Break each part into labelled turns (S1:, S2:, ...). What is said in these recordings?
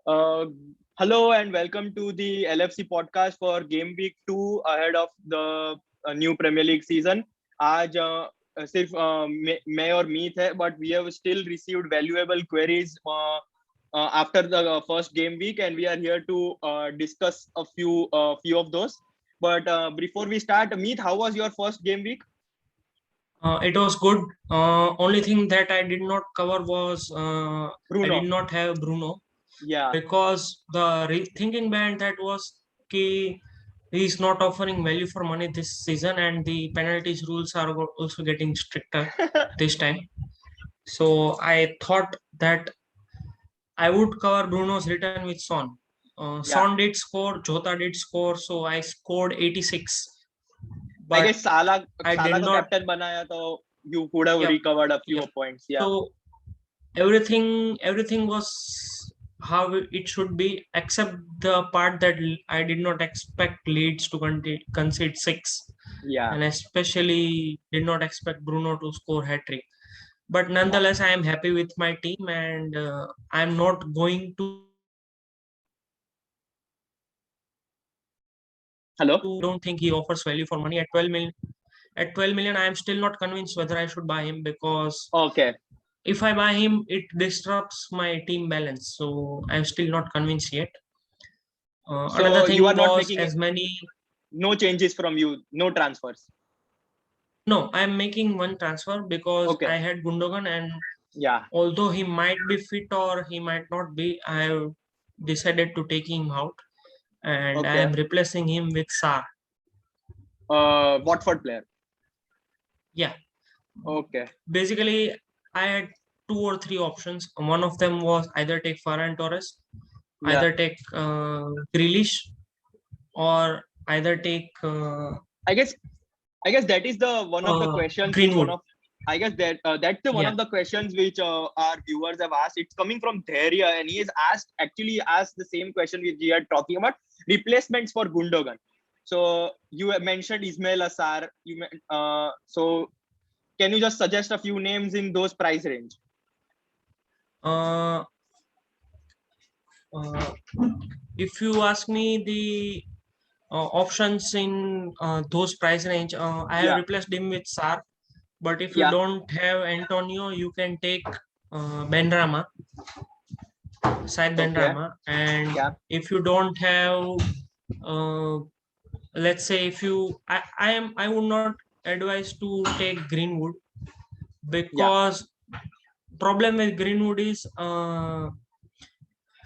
S1: Uh, Hello and welcome to the LFC podcast for Gameweek 2 ahead of the new Premier League season. आज सिर्फ मैं और मीत है, but we have still received valuable queries after the first game week, and we are here to discuss a few of those. But before we start, Meet, how was your first game week?
S2: It was good. Only thing that I did not cover was I
S1: Bruno.
S2: did not have Bruno
S1: Yeah.
S2: because the thinking behind that was he is not offering value for money this season, and the penalties rules are also getting stricter this time. So I thought that I would cover Bruno's return with Son. Son did score, Jota did score, so I scored 86.
S1: I guess Salah
S2: I
S1: को
S2: did not.
S1: captain बनाया तो you could have recovered a few points. Yeah.
S2: So everything was how it should be, except the part that I did not expect Leeds to concede 6.
S1: Yeah.
S2: And especially did not expect Bruno to score hat-trick. But nonetheless, I am happy with my team, and I'm not going to.
S1: Hello.
S2: Don't think he offers value for money at 12 million. At 12 million, I am still not convinced whether I should buy him because.
S1: Okay.
S2: If I buy him, it disrupts my team balance. So I'm still not convinced yet.
S1: So
S2: another thing
S1: you are not
S2: was
S1: making
S2: as many.
S1: No changes from you, no transfers.
S2: No, I'm making one transfer because I had Gundogan, and although he might be fit or he might not be, I have decided to take him out, and I am replacing him with Sarr.
S1: Watford player.
S2: Yeah.
S1: Okay.
S2: Basically, I had 2 or 3 options. One of them was either take Ferran Torres, either take Grealish, or either take.
S1: I guess that is the one of the questions.
S2: Greenwood.
S1: I guess that that's the one of the questions which our viewers have asked. It's coming from Dhairya, and he has actually asked the same question which we are talking about, replacements for Gundogan. So you have mentioned Ismail Assar. So can you just suggest a few names in those price range?
S2: If you ask me the options in those price range, I have replaced him with Sarr. But if you don't have Antonio, you can take Benrahma, Said Benrahma. And if you don't have, let's say, if you, I would not advise to take Greenwood, because problem with Greenwood is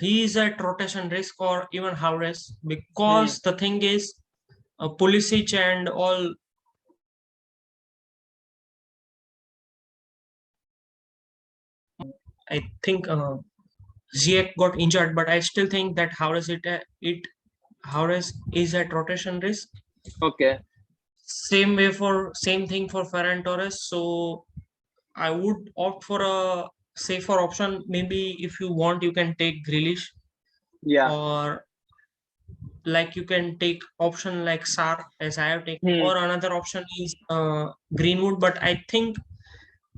S2: he is at rotation risk or even Haures, because the thing is Pulisic and all. I think Ziyech got injured, but I still think that Haures is at rotation risk.
S1: Okay.
S2: Same thing for Ferran Torres. So I would opt for a safer option. Maybe if you want, you can take Grealish. Or like you can take option like Sarr, as I have taken, or another option is Greenwood. But I think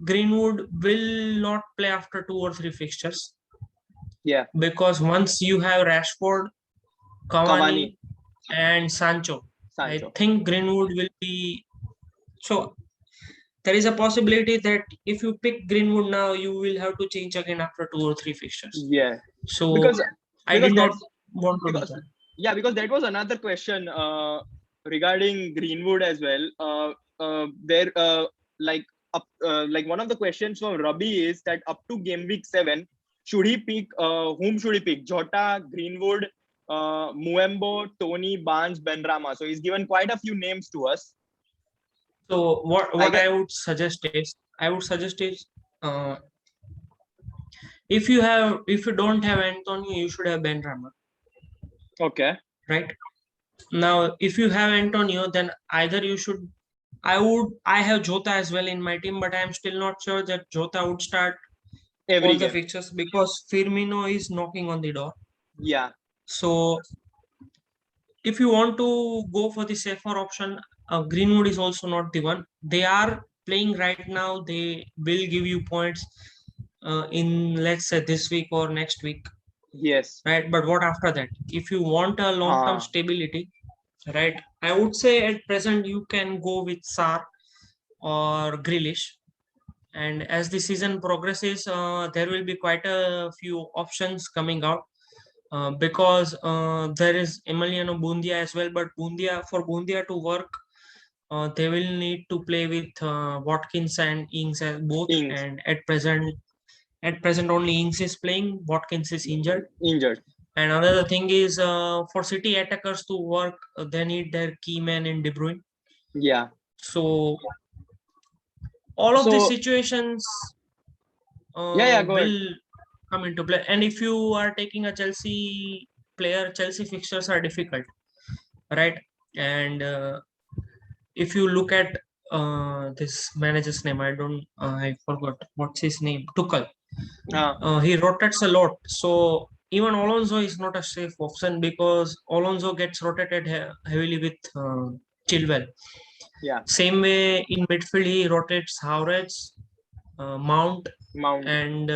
S2: Greenwood will not play after 2 or 3 fixtures.
S1: Yeah.
S2: Because once you have Rashford, Cavani, and Sancho, I think Greenwood will be. So there is a possibility that if you pick Greenwood now, you will have to change again after 2 or 3 fixtures.
S1: Yeah.
S2: So because I did not want to do that.
S1: Yeah, because that was another question regarding Greenwood as well. Like one of the questions from Rabi is that up to game week 7, should he pick? Whom should he pick? Jota, Greenwood, Muembo, Tony, Barnes, Benrahma. So he's given quite a few names to us.
S2: So what I would suggest is if you don't have Antonio, you should have Benrahma.
S1: Okay.
S2: Right. Now, if you have Antonio, then either you should. I have Jota as well in my team, but I am still not sure that Jota would start all the fixtures because Firmino is knocking on the door.
S1: Yeah.
S2: So if you want to go for the safer option, Greenwood is also not the one. They are playing right now. They will give you points in, let's say, this week or next week.
S1: Yes.
S2: right? But what after that? If you want a long-term stability, right? I would say at present you can go with Sar or Grealish. And as the season progresses, there will be quite a few options coming out because there is Emiliano Bundia as well. But for Bundia to work, they will need to play with Watkins and Ings as both.
S1: Ings.
S2: And at present only Ings is playing. Watkins is injured. And another thing is for City attackers to work, they need their key man in De Bruyne.
S1: Yeah.
S2: So all of these situations will come into play. And if you are taking a Chelsea player, Chelsea fixtures are difficult, right? And if you look at this manager's name, I forgot what's his name, Tuchel. He rotates a lot. So even Alonso is not a safe option because Alonso gets rotated heavily with Chilwell.
S1: Yeah.
S2: Same way in midfield, he rotates Havertz, Mount, and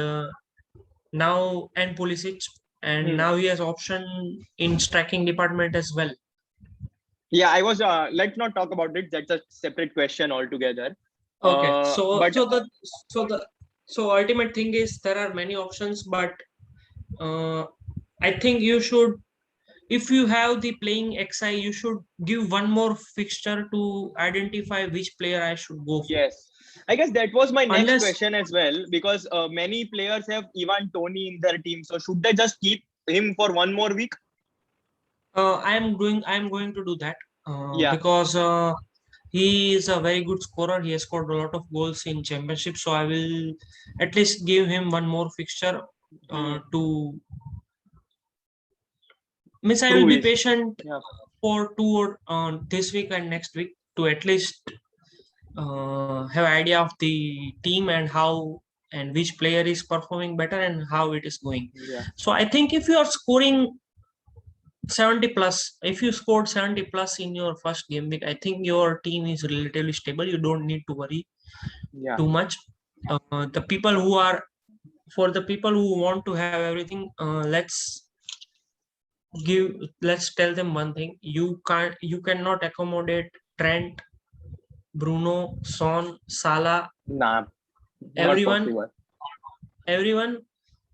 S2: now and Pulisic, and now he has option in striking department as well.
S1: Yeah, I was. Let's not talk about it. That's a separate question altogether.
S2: Okay, so ultimate thing is there are many options, but I think you should, if you have the playing XI, you should give one more fixture to identify which player I should go for.
S1: Yes, I guess that was my next question as well, because many players have Ivan Toney in their team. So should they just keep him for one more week?
S2: I'm going to do that because he is a very good scorer. He has scored a lot of goals in championship. So I will at least give him one more fixture to. Means I will be patient for this week and next week to at least have idea of the team and how and which player is performing better and how it is going.
S1: Yeah.
S2: So I think if you are scoring 70 plus, if you scored 70 plus in your first game week, I think your team is relatively stable. You don't need to worry too much. The people who want to have everything, let's tell them one thing. You cannot accommodate Trent, Bruno, Son, Salah, everyone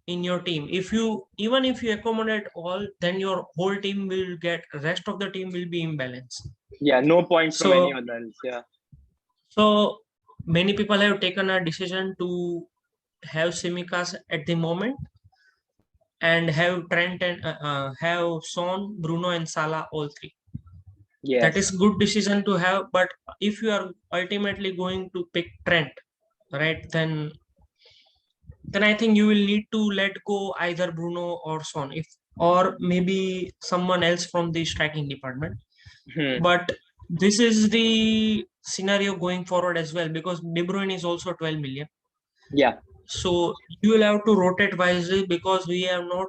S2: in your team. Even if you accommodate all, then your whole team will get, rest of the team will be imbalanced.
S1: Yeah, no points from anyone else. Yeah.
S2: So many people have taken a decision to have Simicas at the moment and have Trent and have Son, Bruno, and Salah, all three. Yes. That is good decision to have. But if you are ultimately going to pick Trent, right, then I think you will need to let go either Bruno or Son, or maybe someone else from the striking department. But this is the scenario going forward as well, because De Bruyne is also 12 million.
S1: Yeah.
S2: So you will have to rotate wisely, because we have not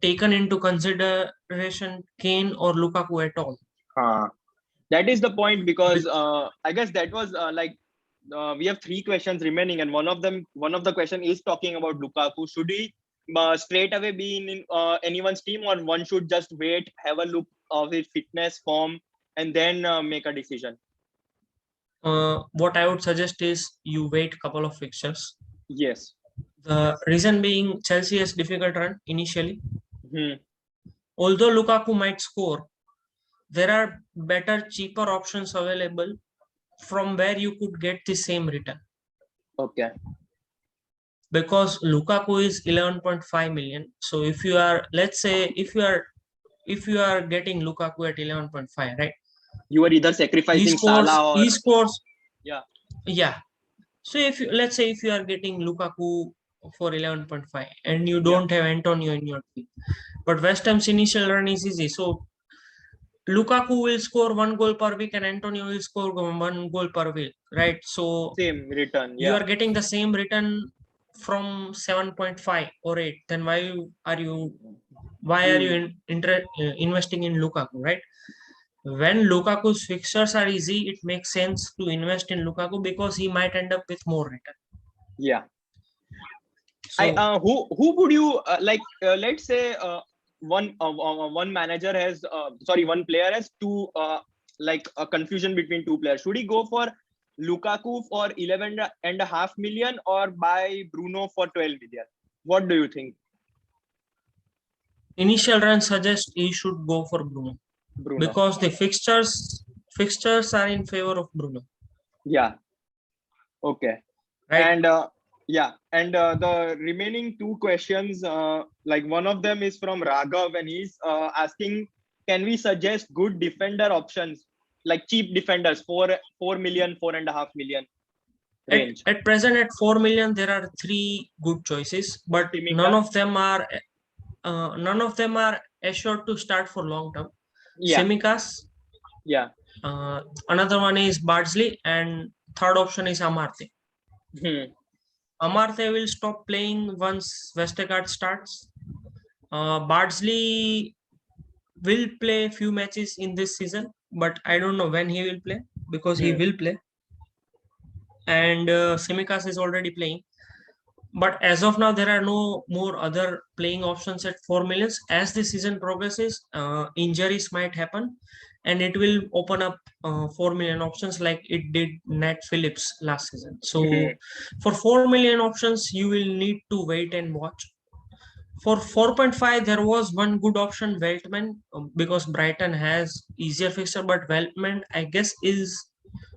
S2: taken into consideration Kane or Lukaku at all.
S1: That is the point, because I guess that was we have 3 questions remaining, and one of the question is talking about Lukaku. Should he straight away be in anyone's team, or one should just wait, have a look of his fitness, form, and then make a decision?
S2: What I would suggest is you wait a couple of fixtures.
S1: Yes.
S2: The reason being, Chelsea has difficult run initially. Although Lukaku might score, there are better, cheaper options available from where you could get the same return.
S1: Okay.
S2: Because Lukaku is 11.5 million. So if you are, let's say, if you are getting Lukaku at 11.5, right?
S1: You are either sacrificing Salah or...
S2: He scores.
S1: Yeah.
S2: Yeah. So let's say if you are getting Lukaku for 11.5 and you don't have Antonio in your team, but West Ham's initial run is easy. So Lukaku will score 1 goal per week and Antonio will score 1 goal per week, right? So
S1: same return.
S2: You are getting the same return from 7.5 or 8. Then why are you investing in Lukaku, right? When Lukaku's fixtures are easy, it makes sense to invest in Lukaku because he might end up with more return.
S1: Yeah. So who would you like? Let's say one manager has one player has two like a confusion between two players. Should he go for Lukaku for 11.5 million or buy Bruno for 12 million? What do you think?
S2: Initial run suggests he should go for Bruno. Because the fixtures are in favor of Bruno.
S1: Yeah. Okay. Right. And the remaining two questions, like one of them is from Raghav, and he's asking, can we suggest good defender options, like cheap defenders, 4 million, 4.5 million range?
S2: At present, at 4 million, there are 3 good choices, but none of them are assured to start for long term. Tsimikas.
S1: Yeah.
S2: Another one is Bardsley, and third option is Amartey. Amartey will stop playing once Vestergaard starts. Bardsley will play few matches in this season, but I don't know when he will play, because he will play. And Tsimikas is already playing. But as of now, there are no more other playing options at 4 millions. As the season progresses, injuries might happen, and it will open up 4 million options like it did Nat Phillips last season. So for 4 million options, you will need to wait and watch. For 4.5, there was one good option, Veltman, because Brighton has easier fixture, but Veltman, I guess, is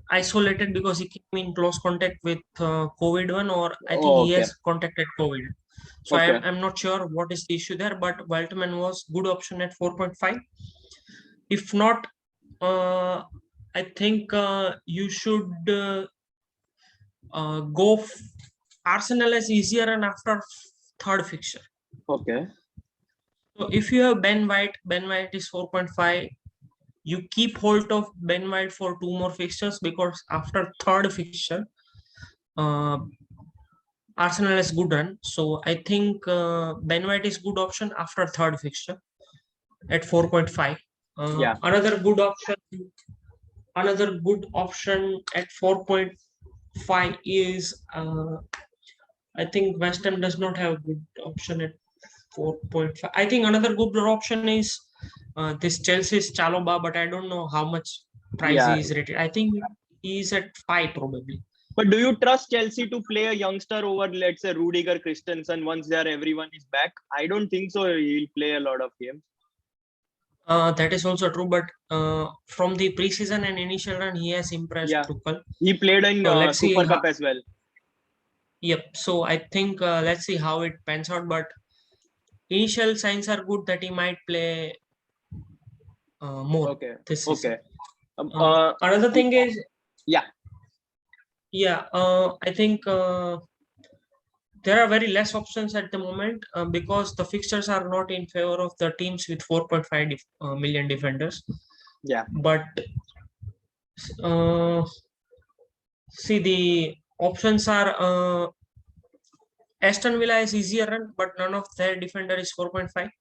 S2: isolated because he came in close contact with COVID-1, or I think he has contacted COVID. So I'm not sure what is the issue there, but Veltman was good option at 4.5. If not, I think you should go Arsenal as easier and after third fixture.
S1: Okay.
S2: So if you have Ben White is 4.5. You keep hold of Ben White for 2 more fixtures, because after third fixture, Arsenal has good run. So I think Ben White is good option after third fixture at 4.5. Another good option at 4.5 is I think West Ham does not have a good option at 4.5. I think another good option is this Chelsea's Chalobah, but I don't know how much price he is rated. I think he's at 5 probably.
S1: But do you trust Chelsea to play a youngster over, let's say, Rudiger Christensen once everyone is back? I don't think so. He'll play a lot of games.
S2: That is also true, but from the preseason and initial run, he has impressed Tuchel.
S1: He played in Super Cup as well.
S2: Yep. So I think let's see how it pans out. But initial signs are good that he might play more. This season. Another thing is, I think there are very less options at the moment because the fixtures are not in favor of the teams with 4.5 million defenders. But see, the options are Aston Villa is easier run, but none of their defender is 4.5.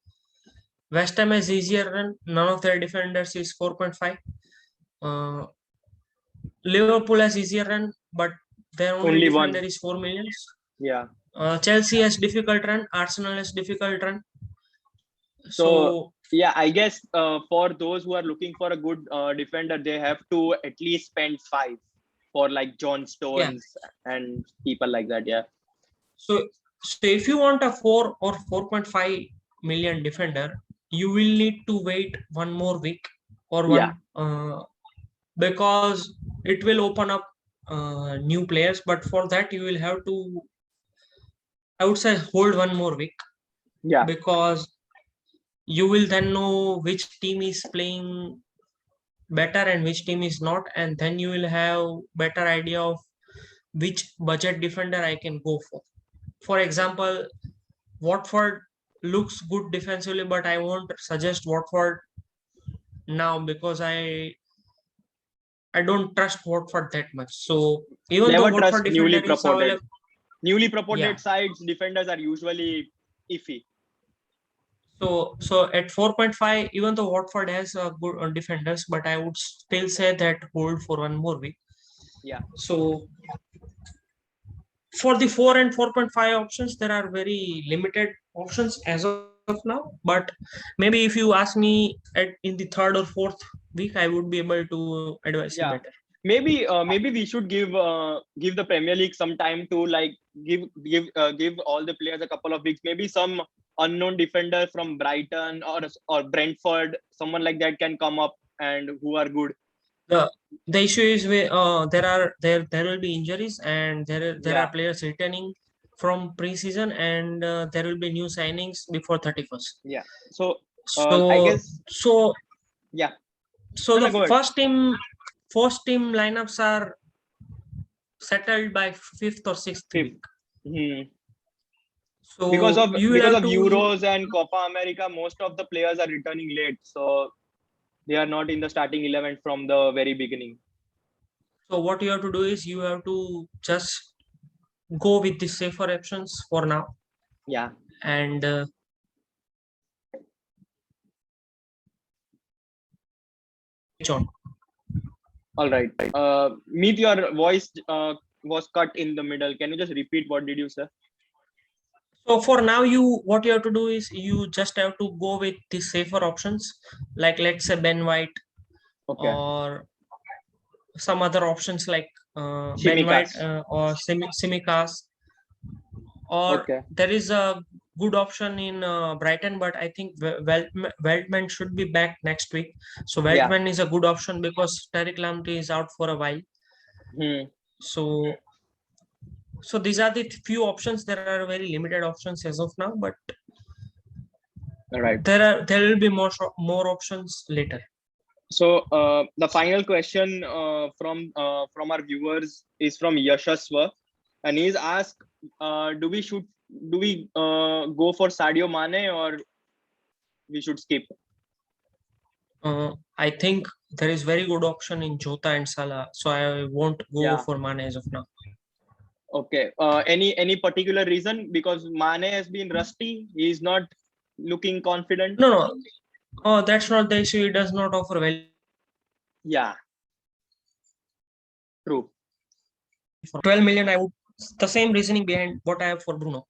S2: West Ham has easier run, none of their defenders is 4.5. Liverpool has easier run, but their only defender is 4 millions. Chelsea has difficult run, Arsenal has difficult run.
S1: So I guess for those who are looking for a good defender, they have to at least spend 5 for like John Stones and people like that.
S2: So if you want a 4 or 4.5 million defender, you will need to wait one more week or one because it will open up new players. But for that, you will have to, I would say, hold one more week. Because you will then know which team is playing better and which team is not, and then you will have better idea of which budget defender I can go for. For example, Watford looks good defensively, but I won't suggest Watford now because I don't trust Watford that much. So even though Watford defender is available,
S1: newly promoted sides defenders are usually iffy.
S2: So at 4.5, even though Watford has good defenders, but I would still say that hold for one more week.
S1: Yeah.
S2: So For the 4 and 4.5 options, there are very limited options as of now. But maybe if you ask me in the third or fourth week, I would be able to advise you better.
S1: Maybe we should give the Premier League some time to like give all the players a couple of weeks. Maybe some unknown defender from Brighton or Brentford, someone like that can come up and who are good.
S2: The issue is there will be injuries, and there are players returning from preseason, and there will be new signings before 31st.
S1: Yeah. So
S2: I guess
S1: yeah.
S2: So the first team lineups are settled by 5th or 6th week. So
S1: because of Euros and Copa America, most of the players are returning late, so they are not in the starting 11 from the very beginning.
S2: So what you have to do is you have to just go with the safer options for now.
S1: Yeah.
S2: And on.
S1: All right. Meet, your voice was cut in the middle. Can you just repeat what did you say?
S2: So for now, what you have to do is you just have to go with the safer options, like let's say Ben White, or some other options like Ben White or Simicas. Or there is a good option in Brighton, but I think Veltman should be back next week. So Veltman is a good option because Tariq Lamptey is out for a while. So these are the few options. There are very limited options as of now, but there will be more options later.
S1: So the final question from our viewers is from Yashaswa, and he's asked, do we go for Sadio Mane or we should skip?
S2: I think there is very good option in Jota and Salah, so I won't go for Mane as of now.
S1: Okay. Any particular reason? Because Mane has been rusty. He's not looking confident.
S2: No. Oh, that's not the issue. He does not offer value.
S1: Yeah. True.
S2: For 12 million, I would the same reasoning behind what I have for Bruno.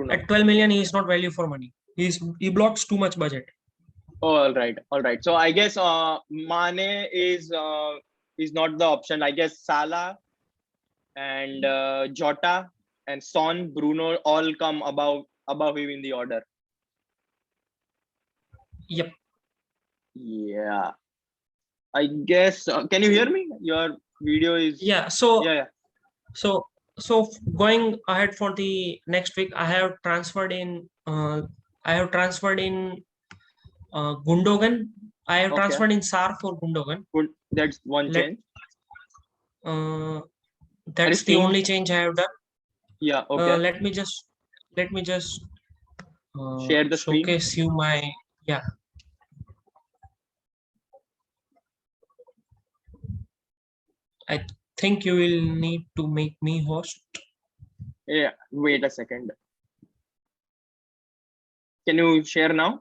S2: At 12 million, he is not value for money. He blocks too much budget.
S1: All right. So I guess Mane is not the option. I guess Salah and Jota and Son, Bruno all come above him in the order.
S2: Yep.
S1: Yeah. I guess. Can you hear me? Your video is.
S2: Yeah. So. Yeah. So going ahead for the next week, I have transferred in. Gundogan. I have transferred in Sar for Gundogan.
S1: That's one change.
S2: That's the only change I have done.
S1: Yeah. Okay.
S2: Let me just
S1: share the screen.
S2: Showcase you my I think you will need to make me host.
S1: Yeah. Wait a second. Can you share now?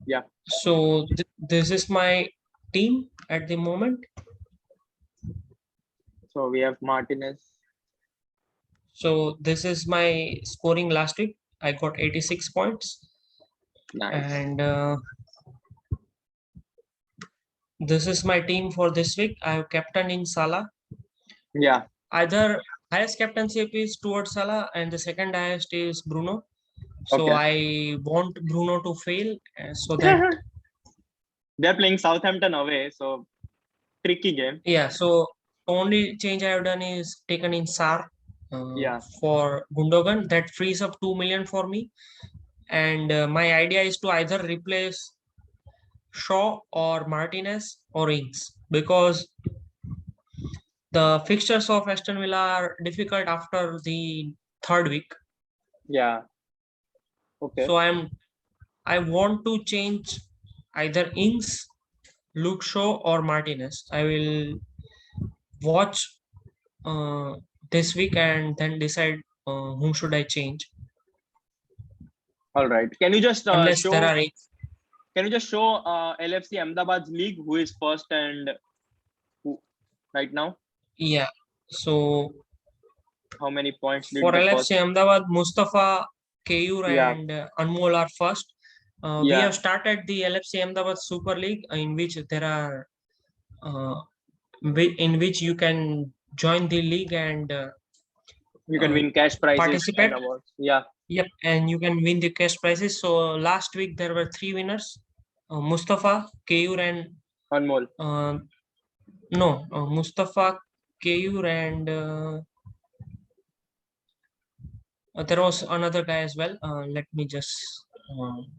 S1: Yeah.
S2: So this is my team at the moment.
S1: So we have Martinez.
S2: So this is my scoring last week. I got 86 points.
S1: Nice.
S2: And this is my team for this week. I have captain in Salah.
S1: Yeah.
S2: Either highest captainship is towards Salah and the second highest is Bruno. So I want Bruno to fail so that
S1: they're playing Southampton away, so tricky game.
S2: Yeah, so only change I have done is taken in Sar for Gundogan. That frees up 2 million for me. And my idea is to either replace Shaw or Martinez or Ings, because the fixtures of Aston Villa are difficult after the third week.
S1: Yeah. Okay.
S2: So I want to change either Ings, Luke Shaw or Martinez. I will watch this week and then decide whom should I change.
S1: All right. Can you just
S2: unless
S1: show?
S2: There are
S1: Can you just show LFC Ahmedabad's league, who is first and who right now?
S2: Yeah. So
S1: how many points did
S2: for
S1: the
S2: LFC
S1: first?
S2: Ahmedabad, Mustafa, Keyur,
S1: Yeah,
S2: and Anmol are first. We
S1: yeah,
S2: have started the LFC Ahmedabad Super League, in which there are in which you can join the league and
S1: you can win cash prizes and
S2: participate.
S1: awards. Yeah,
S2: Yep, and you can win the cash prizes. So last week there were three winners: Mustafa, Keyur, and
S1: Anmol.
S2: no, Mustafa, Keyur, and there was another guy as well. Let me just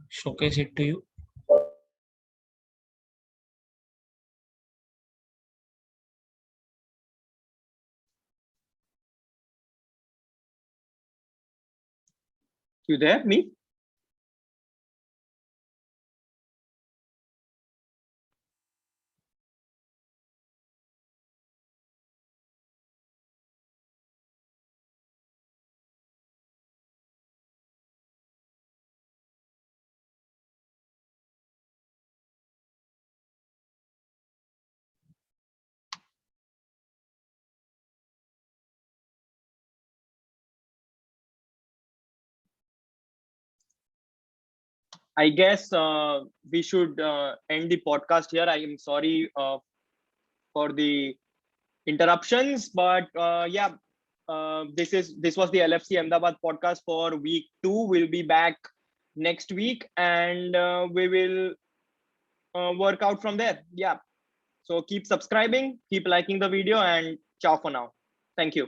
S2: showcase it to you.
S1: You there, me? I guess we should end the podcast here. I am sorry for the interruptions, but yeah, this was the LFC Ahmedabad podcast for week 2. We'll be back next week, and we will work out from there. Yeah. So keep subscribing, keep liking the video, and ciao for now. Thank you.